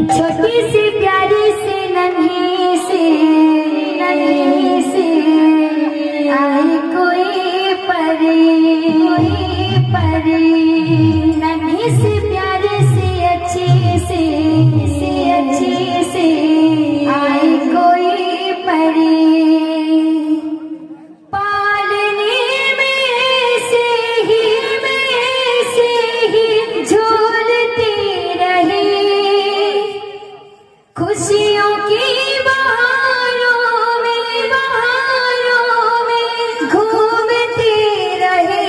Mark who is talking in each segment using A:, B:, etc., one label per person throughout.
A: छोटी सी प्यारी सी नन्ही सी आई कोई परी नन्ही सी प्यारी सी अच्छी सी आई कोई परी पालने में से ही झूलती रही खुशियों की बहारों में घूमती रहे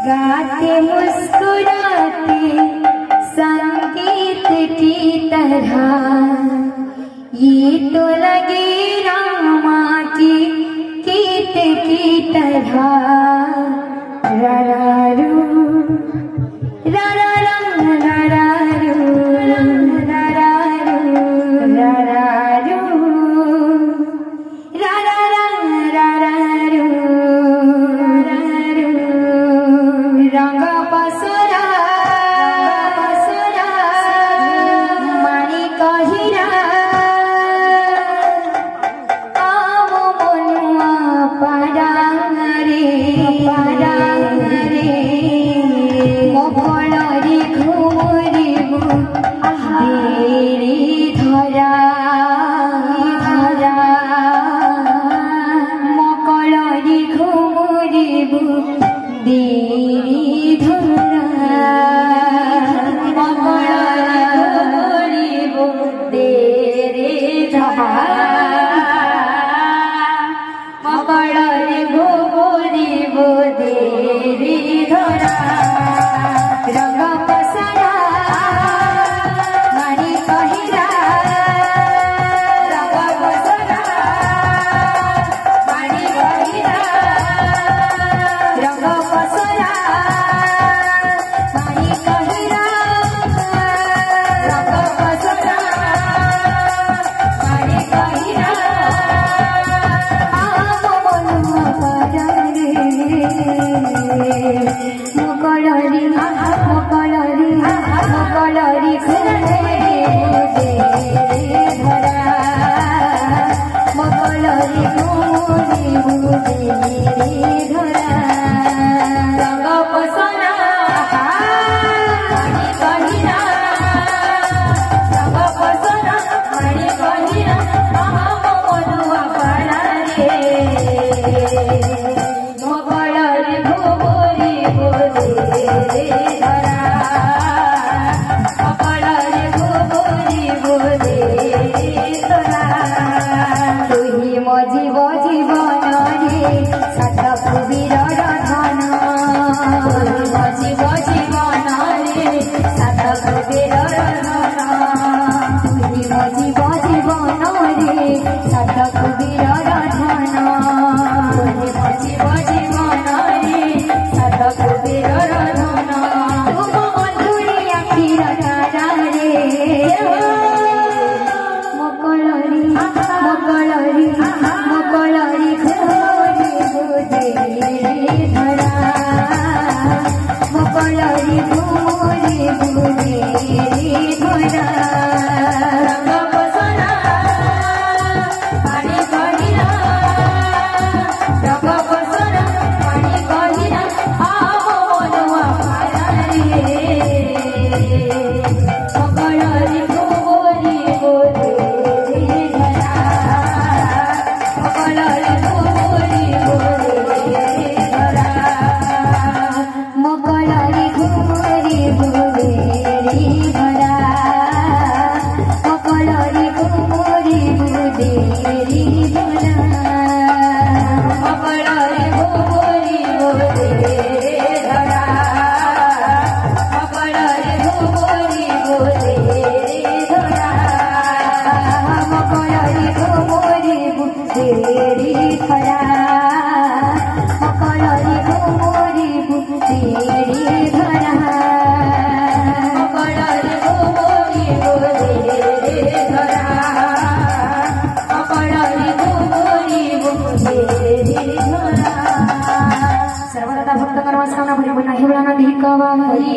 A: गाते मुस्कुराते संगीत की तरह ये तो लगे रामा की गीत की तरह रारारू रारारू रारारू रारारू रारारू रारारू रंग पसरा मानी कहिरा आवो मनुआ पाडांगरे मकलरी घुमरिबु देरी धरा मकलरी घुमरिबु देरी धरा मकलरी घुमरिबु देरी धरा मकलरी घुमरिबु देरी धरा रंग पसरा मानी कहिरा रंग पसरा मानी कहिरा रंग पसरा मानी कहिरा रंग पसरा मानी कहिरा आवो मनुआ पाडांगरे मकलरी घुमरिबु देरी धरा रंग पसरा मानी कहिरा रंग पसरा मानी कहिरा आवो मनुआ पाडांगरे मकलरी घुमरिबु देरी धरा मकलरी घुमरिबु देरी धरा तुही मो जीवन रे साधक वीरर धन तुही मो जीवन रे साधक वीरर धन तुही मो जीवन रे साधक वीरर धन तुही मो जीवन रे साधक वीरर धन तुम अंधुरी आखिर तारा रे मकलरी घुमरिबु देरी धरा मकलरी घुमरिबु देरी धरा रंग पसरा मानी कहिरा रंग पसरा मानी कहिरा आवो मनुआ पाडांगरे मकलरी घुमरिबु देरी धरा मकलरी घुमरिबु देरी धरा मकलरी घुमरिबु देरी धरा मकलरी घुमरिबु देरी धरा मकलरी घुमरिबु देरी धरा मकलरी घुमरिबु देरी धरा मकलरी घुमरिबु देरी धरा मकलरी घुमरिबु देरी धरा मकलरी घुमरिबु देरी धरा मकलरी घुमरिबु देरी धरा सर्वदा भक्त कर्म साना भरी बना हिवळा नदी कवा हरी